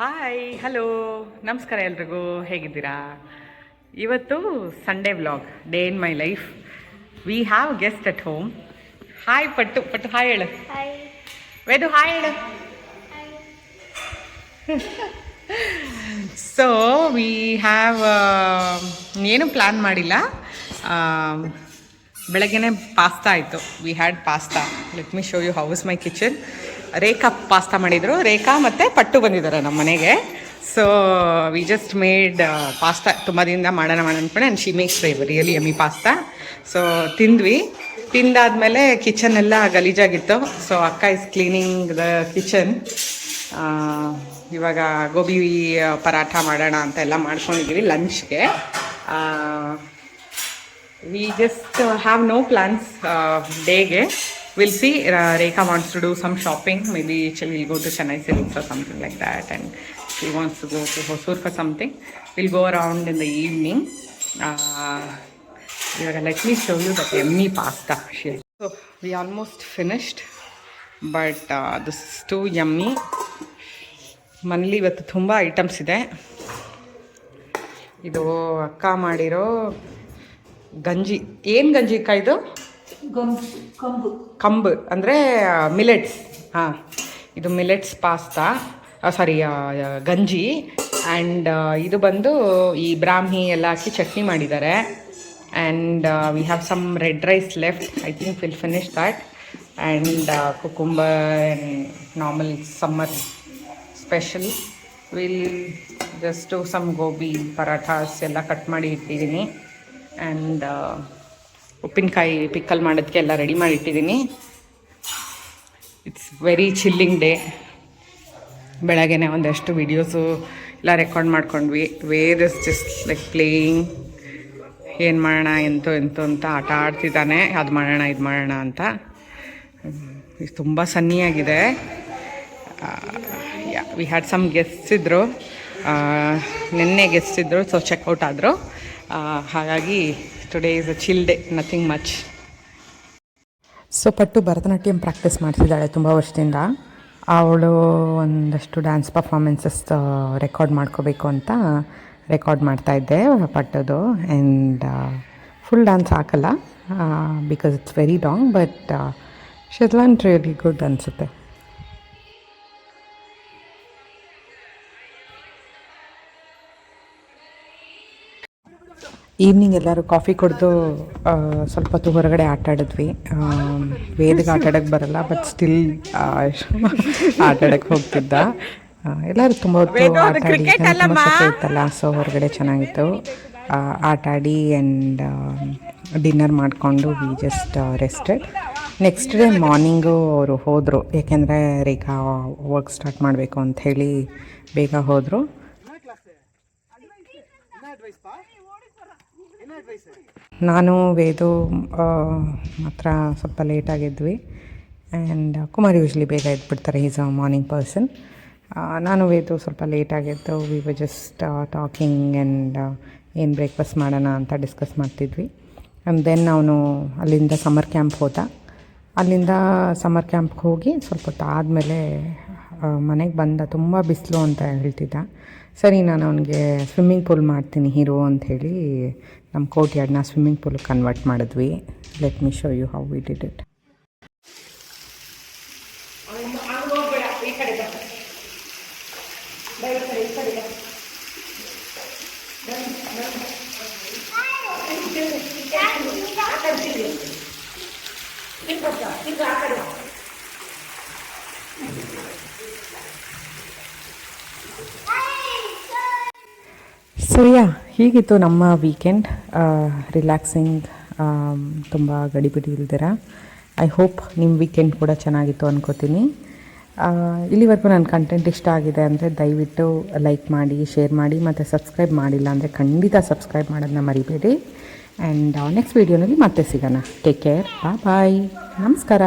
Hi, hello, ನಮಸ್ಕಾರ ಎಲ್ರಿಗೂ. ಹೇಗಿದ್ದೀರಾ? ಇವತ್ತು Sunday vlog, day in my life. We have guest at home. Hi Pattu, Pattu hi ಹೇಳು. ವೇದು ಹಾಯ್ ಹೇಳು. ಸೊ ವಿ ಹ್ಯಾವ್ ಏನು ಪ್ಲ್ಯಾನ್ ಮಾಡಿಲ್ಲ. ಬೆಳಗ್ಗೆನೇ ಪಾಸ್ತಾ ಆಯಿತು. We had pasta. Let me show you how is my kitchen. Rekha pasta ಮಾಡಿದರು. ರೇಖಾ ಮತ್ತು ಪಟ್ಟು ಬಂದಿದ್ದಾರೆ ನಮ್ಮ ಮನೆಗೆ. So we just made pasta. ತುಂಬ ದಿನದಿಂದ ಮಾಡೋಣ ಅಂದ್ಕೊಂಡೆ. And she makes really yummy pasta. So ತಿಂದ್ವಿ. ತಿಂದಾದಮೇಲೆ ಕಿಚನ್ ಎಲ್ಲ ಗಲೀಜಾಗಿತ್ತು. ಸೊ ಅಕ್ಕ ಇಸ್ ಕ್ಲೀನಿಂಗ್ ದ ಕಿಚನ್. ಇವಾಗ ಗೋಬಿ ಪರಾಠ ಮಾಡೋಣ ಅಂತ ಎಲ್ಲ ಮಾಡ್ಕೊಂಡಿದ್ದೀವಿ ಲಂಚ್ಗೆ. We just have no plans ಡೇಗೆ. We'll see. Rekha wants to do some shopping. Maybe we'll go to Chennai Silks or something like that. And she wants to go to Hosur for something. We'll go around in the evening. Let me show you that yummy pasta. So we almost finished. But this is too yummy. ಮನೇಲಿ ಇವತ್ತು ತುಂಬ items ಇದೆ. ಇದು ಅಕ್ಕ ಮಾಡಿರೋ ಗಂಜಿ. ಏನು ಗಂಜಿ ಅಕ್ಕ ಇದು? ಕಂಬು ಅಂದರೆ ಮಿಲೆಟ್ಸ್. ಹಾಂ, ಇದು ಮಿಲೆಟ್ಸ್ ಪಾಸ್ತಾ, ಸಾರಿ ಗಂಜಿ. ಆ್ಯಂಡ್ ಇದು ಬಂದು ಈ ಬ್ರಾಹ್ಮಿ ಎಲ್ಲ ಹಾಕಿ ಚಟ್ನಿ ಮಾಡಿದ್ದಾರೆ. And we have some red rice left. I think will finish that. And cucumber and normal summer special. Will just do some gobi parathas ಎಲ್ಲ ಕಟ್ ಮಾಡಿ ಇಟ್ಟಿದ್ದೀನಿ. ಆ್ಯಂಡ್ ಉಪ್ಪಿನಕಾಯಿ ಪಿಕ್ಕಲ್ ಮಾಡೋದಕ್ಕೆ ಎಲ್ಲ ರೆಡಿ ಮಾಡಿ ಇಟ್ಟಿದ್ದೀನಿ. It's very chilling day. ಬೆಳಗ್ಗೆನೆ ಒಂದಷ್ಟು ವೀಡಿಯೋಸು ಎಲ್ಲ ರೆಕಾರ್ಡ್ ಮಾಡ್ಕೊಂಡ್ವಿ. Where is just like playing. ಏನು ಮಾಡೋಣ ಎಂತೋ ಅಂತ ಆಟ ಆಡ್ತಿದ್ದಾನೆ. ಅದು ಮಾಡೋಣ ಇದು ಮಾಡೋಣ ಅಂತ. ಇದು ತುಂಬ ಸನ್ನಿಯಾಗಿದೆ. ವಿ ಹ್ಯಾಡ್ ಸಮ್ ಗೆಸ್ಟ್ಸ್ ಇದ್ದರು. ನಿನ್ನೆ ಗೆಸ್ಟ್ ಇದ್ದರು. ಸೊ ಚೆಕ್ಔಟ್ ಆದರು. ಹಾಗಾಗಿ today is a chill day, nothing much. So ಪಟ್ಟು ಭರತನಾಟ್ಯಂ ಪ್ರಾಕ್ಟೀಸ್ ಮಾಡ್ತಿದ್ದಾಳೆ ತುಂಬ ವರ್ಷದಿಂದ. ಅವಳು ಒಂದಷ್ಟು ಡ್ಯಾನ್ಸ್ ಪರ್ಫಾರ್ಮೆನ್ಸಸ್ ರೆಕಾರ್ಡ್ ಮಾಡ್ಕೋಬೇಕು ಅಂತ ರೆಕಾರ್ಡ್ ಮಾಡ್ತಾಯಿದ್ದೆ ಪಟ್ಟದು. ಆ್ಯಂಡ್ ಫುಲ್ ಡ್ಯಾನ್ಸ್ ಹಾಕಲ್ಲ because it's very long. But she's learn really good ಅನಿಸುತ್ತೆ. ಈವ್ನಿಂಗ್ ಎಲ್ಲರೂ ಕಾಫಿ ಕುಡಿದು ಸ್ವಲ್ಪ ಹೊತ್ತು ಹೊರಗಡೆ ಆಟ ಆಡಿದ್ವಿ. ವೇದಿಗೆ ಆಟ ಆಡೋಕ್ಕೆ ಬರಲ್ಲ, ಬಟ್ ಸ್ಟಿಲ್ ಆಟ ಆಡೋಕ್ಕೆ ಹೋಗ್ತಿದ್ದ. ಎಲ್ಲರೂ ತುಂಬ ಹೊತ್ತು ಆಟ ಆಡಿ ತುಂಬ ಸೊಪ್ಪೆ ಇತ್ತಲ್ಲ. ಸೊ ಹೊರಗಡೆ ಚೆನ್ನಾಗಿತ್ತು. ಆಟ ಆಡಿ ಆ್ಯಂಡ್ ಡಿನ್ನರ್ ಮಾಡಿಕೊಂಡು we just rested. Next day morning ಅವರು ಹೋದರು. ಏಕೆಂದರೆ ರೇಖಾ ವರ್ಕ್ ಸ್ಟಾರ್ಟ್ ಮಾಡಬೇಕು ಅಂಥೇಳಿ ಬೇಗ ಹೋದರು. ನಾನು ವೇದು ಮಾತ್ರ ಸ್ವಲ್ಪ ಲೇಟಾಗಿದ್ವಿ. ಆ್ಯಂಡ್ ಕುಮಾರ್ ಯೂಶ್ವಲಿ ಬೇಗ ಎದ್ಬಿಡ್ತಾರೆ. Is a morning person. ನಾನು ವೇದು ಸ್ವಲ್ಪ ಲೇಟಾಗಿದ್ದು. We were just talking and ಏನು ಬ್ರೇಕ್ಫಾಸ್ಟ್ ಮಾಡೋಣ ಅಂತ ಡಿಸ್ಕಸ್ ಮಾಡ್ತಿದ್ವಿ. ಆ್ಯಂಡ್ ದೆನ್ ಅವನು ಅಲ್ಲಿಂದ ಸಮ್ಮರ್ ಕ್ಯಾಂಪ್ ಹೋದ. ಅಲ್ಲಿಂದ ಸಮ್ಮರ್ ಕ್ಯಾಂಪ್ಗೆ ಹೋಗಿ ಸ್ವಲ್ಪ ಹೊತ್ತು ಆದಮೇಲೆ ಮನೆಗೆ ಬಂದ. ತುಂಬ ಬಿಸಿಲು ಅಂತ ಹೇಳ್ತಿದ್ದ. ಸರಿ, ನಾನು ಅವನಿಗೆ ಸ್ವಿಮ್ಮಿಂಗ್ ಪೂಲ್ ಮಾಡ್ತೀನಿ ಹೀರೋ ಅಂಥೇಳಿ ನಮ್ಮ ಕೋರ್ಟ್ಯಾರ್ಡ್ನ ಸ್ವಿಮ್ಮಿಂಗ್ ಪೂಲ್ ಕನ್ವರ್ಟ್ ಮಾಡಿದ್ವಿ. Let me show you how we did it. So ಹೀಗಿತ್ತು ನಮ್ಮ ವೀಕೆಂಡ್. ರಿಲ್ಯಾಕ್ಸಿಂಗ್, ತುಂಬ ಗಡಿಬಿಡಿ ಇಲ್ದಿರ. ಐ ಹೋಪ್ ನಿಮ್ಮ ವೀಕೆಂಡ್ ಕೂಡ ಚೆನ್ನಾಗಿತ್ತು ಅನ್ಕೋತೀನಿ. ಇಲ್ಲಿವರೆಗೂ ನನ್ನ ಕಂಟೆಂಟ್ ಇಷ್ಟ ಆಗಿದೆ ಅಂದರೆ ದಯವಿಟ್ಟು ಲೈಕ್ ಮಾಡಿ, ಶೇರ್ ಮಾಡಿ, ಮತ್ತು ಸಬ್ಸ್ಕ್ರೈಬ್ ಮಾಡಿಲ್ಲ ಅಂದರೆ ಖಂಡಿತ ಸಬ್ಸ್ಕ್ರೈಬ್ ಮಾಡೋದನ್ನ ಮರಿಬೇಡಿ. ಆ್ಯಂಡ್ ನೆಕ್ಸ್ಟ್ ವೀಡಿಯೋನಲ್ಲಿ ಮತ್ತೆ ಸಿಗೋಣ. Take care. ಬಾಯ್. ನಮಸ್ಕಾರ.